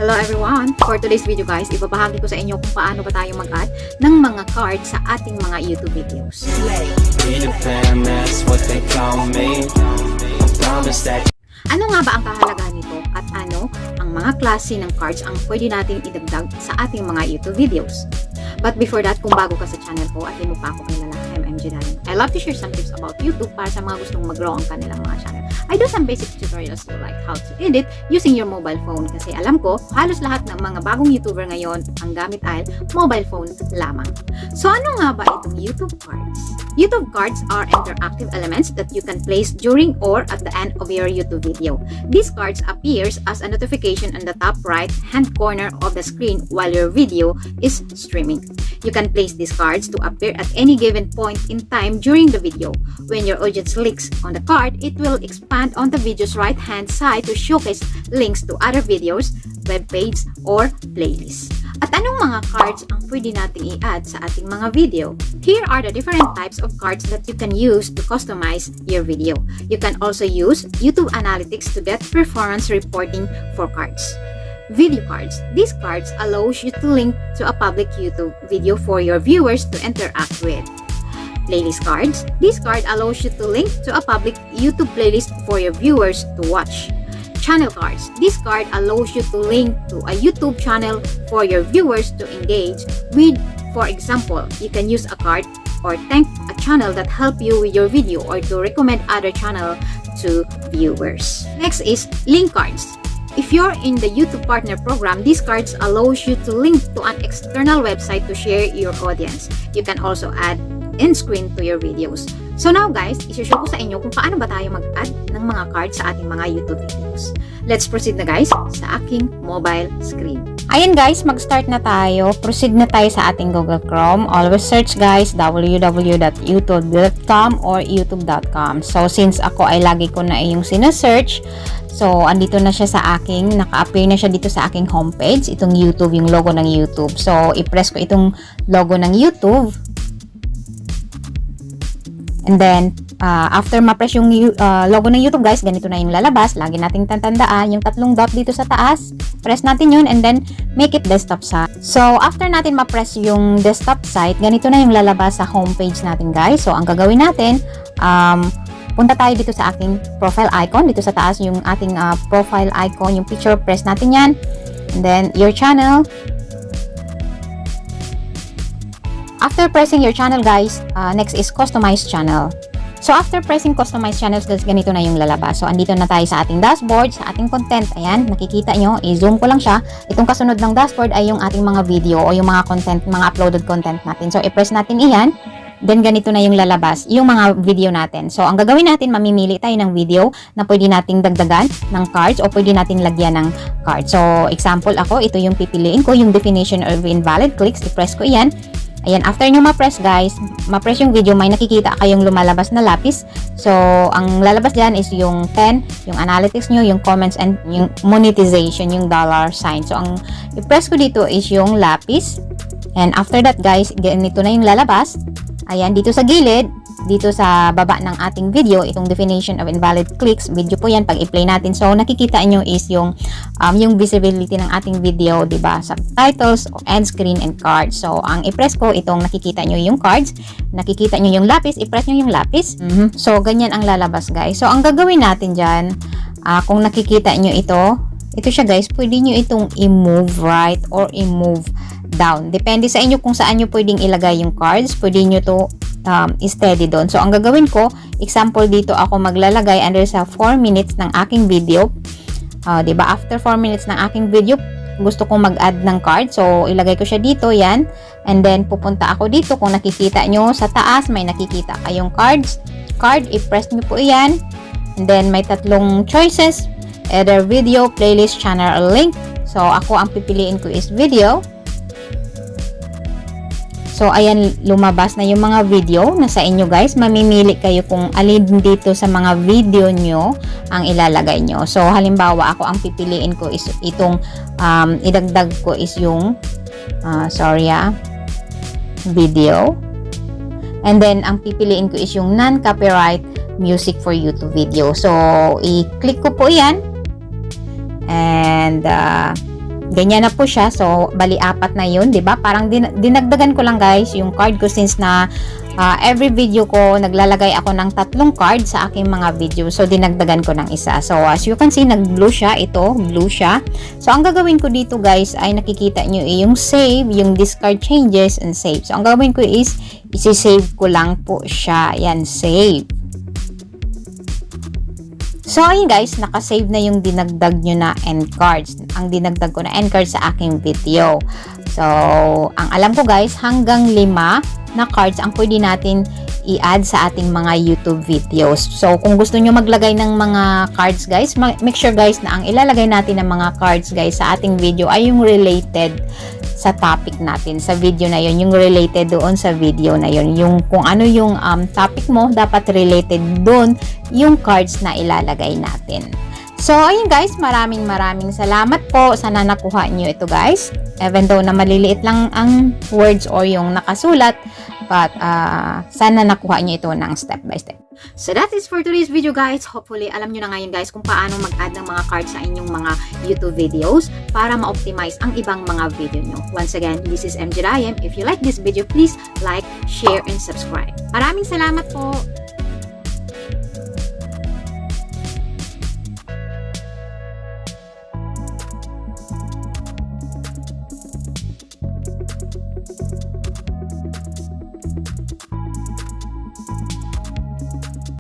Hello everyone! For today's video guys, ibabahagi ko sa inyo kung paano ba tayo mag-add ng mga cards sa ating mga YouTube videos. Ano nga ba ang kahalagahan nito at ano ang mga klase ng cards ang pwede nating idagdag sa ating mga YouTube videos? But before that, kung bago ka sa channel ko at di mo pa ako kilala, I'm MJ Darren. I love to share some tips about YouTube para sa mga gustong mag-grow ang kanilang mga channel. I do some basic tutorials to like how to edit using your mobile phone kasi alam ko, halos lahat ng mga bagong YouTuber ngayon ang gamit ay mobile phone lamang. So ano nga ba itong YouTube cards? YouTube cards are interactive elements that you can place during or at the end of your YouTube video. These cards appears as a notification on the top right hand corner of the screen while your video is streaming. You can place these cards to appear at any given point in time during the video. When your audience clicks on the card, it will expand on the video's right hand side to showcase links to other videos, web page, or playlists. At anong mga cards ang pwede nating i-add sa ating mga video? Here are the different types of cards that you can use to customize your video. You can also use YouTube Analytics to get performance reporting for cards. Video cards. These cards allows you to link to a public YouTube video for your viewers to interact with. Playlist cards. This card allows you to link to a public YouTube playlist for your viewers to watch. Channel cards. This card allows you to link to a YouTube channel for your viewers to engage with. For example, you can use a card or thank a channel that help you with your video or to recommend other channel to viewers. Next is link cards. If you're in the YouTube Partner Program, these cards allows you to link to an external website to share your audience. You can also add end screen to your videos. So now guys, isushow ko sa inyo kung paano ba tayo mag-add ng mga cards sa ating mga YouTube videos. Let's proceed na guys sa aking mobile screen. Ayan guys, mag-start na tayo. Proceed na tayo sa ating Google Chrome. Always search guys www.youtube.com or youtube.com. So since ako ay lagi ko na yung sinesearch, so andito na siya sa aking, naka-appear na siya dito sa aking homepage, itong YouTube, yung logo ng YouTube. So i-press ko itong logo ng YouTube. And then, after ma-press yung logo ng YouTube guys, ganito na yung lalabas. Lagi nating tatandaan yung tatlong dot dito sa taas. Press natin yun and then make it desktop site. So, after natin ma-press yung desktop site, ganito na yung lalabas sa homepage natin guys. So, ang gagawin natin, punta tayo dito sa aking profile icon. Dito sa taas yung ating profile icon, yung picture, press natin yan. And then, your channel. After pressing your channel guys, next is customize channel. So after pressing customize channels guys, ganito na yung lalabas. So andito na tayo sa ating dashboard, sa ating content. Ayan, nakikita nyo, i-zoom ko lang siya. Itong kasunod ng dashboard ay yung ating mga video o yung mga content, mga uploaded content natin. So i-press natin iyan. Then ganito na yung lalabas, yung mga video natin. So ang gagawin natin, mamimili tayo ng video na pwede nating dagdagan ng cards o pwede nating lagyan ng cards. So example ako, ito yung pipiliin ko, yung definition of invalid clicks. I-press ko iyan. Ayan, after nyo ma-press guys, ma-press yung video, may nakikita kayong lumalabas na lapis. So, ang lalabas dyan is yung 10, yung analytics nyo, yung comments, and yung monetization, yung dollar sign. So, ang i-press ko dito is yung lapis. And after that guys, ganito na yung lalabas. Ayan, dito sa gilid, dito sa baba ng ating video, itong definition of invalid clicks, video po yan, pag i-play natin. So, nakikita nyo is yung visibility ng ating video, diba? Subtitles, end screen, and cards. So, ang i-press ko, itong nakikita nyo yung cards, nakikita nyo yung lapis, i-press nyo yung lapis. So, ganyan ang lalabas, guys. So, ang gagawin natin dyan, kung nakikita nyo ito siya, guys, pwede nyo itong i-move right or i-move down. Depende sa inyo kung saan nyo pwedeng ilagay yung cards. Pwede nyo to steady doon. So, ang gagawin ko, example dito ako maglalagay under sa 4 minutes ng aking video. Diba? After 4 minutes ng aking video, gusto kong mag-add ng card. So, ilagay ko siya dito, yan. And then, pupunta ako dito. Kung nakikita nyo sa taas, may nakikita kayong cards. Card, i-press nyo po yan. And then, may tatlong choices. Either video, playlist, channel, or link. So, ako ang pipiliin ko is video. So, ayan, lumabas na yung mga video na sa inyo guys. Mamimili kayo kung alin dito sa mga video nyo ang ilalagay nyo. So, halimbawa, ako ang pipiliin ko is itong, idagdag ko is yung, video. And then, ang pipiliin ko is yung non-copyright music for YouTube video. So, i-click ko po yan. And, ganyan na po siya. So, bali 4 na yun, 'di ba? Parang dinagdagan ko lang guys yung card ko since na every video ko naglalagay ako ng 3 card sa aking mga video. So, dinagdagan ko ng isa. So, as you can see, nag-blue siya. Ito, blue siya. So, ang gagawin ko dito guys ay nakikita nyo yung save, yung discard changes and save. So, ang gagawin ko is isi-save ko lang po siya. Yan, save. So, ayun guys, nakasave na yung dinagdag nyo na end cards. Ang dinagdag ko na end cards sa aking video. So, ang alam ko guys, hanggang 5 na cards ang pwede natin i-add sa ating mga YouTube videos. So, kung gusto nyo maglagay ng mga cards guys, make sure guys na ang ilalagay natin ng mga cards guys sa ating video ay yung related sa topic natin, sa video na yun, yung related doon sa video na yun, yung kung ano yung topic mo, dapat related doon yung cards na ilalagay natin. So, ayun guys, maraming salamat po. Sana nakuha nyo ito guys. Even though na maliliit lang ang words or yung nakasulat, but sana nakuha nyo ito ng step by step. So, that is for today's video guys. Hopefully, alam nyo na ngayon guys kung paano mag-add ng mga cards sa inyong mga YouTube videos para ma-optimize ang ibang mga video nyo. Once again, this is MJ Ryan. If you like this video, please like, share, and subscribe. Maraming salamat po!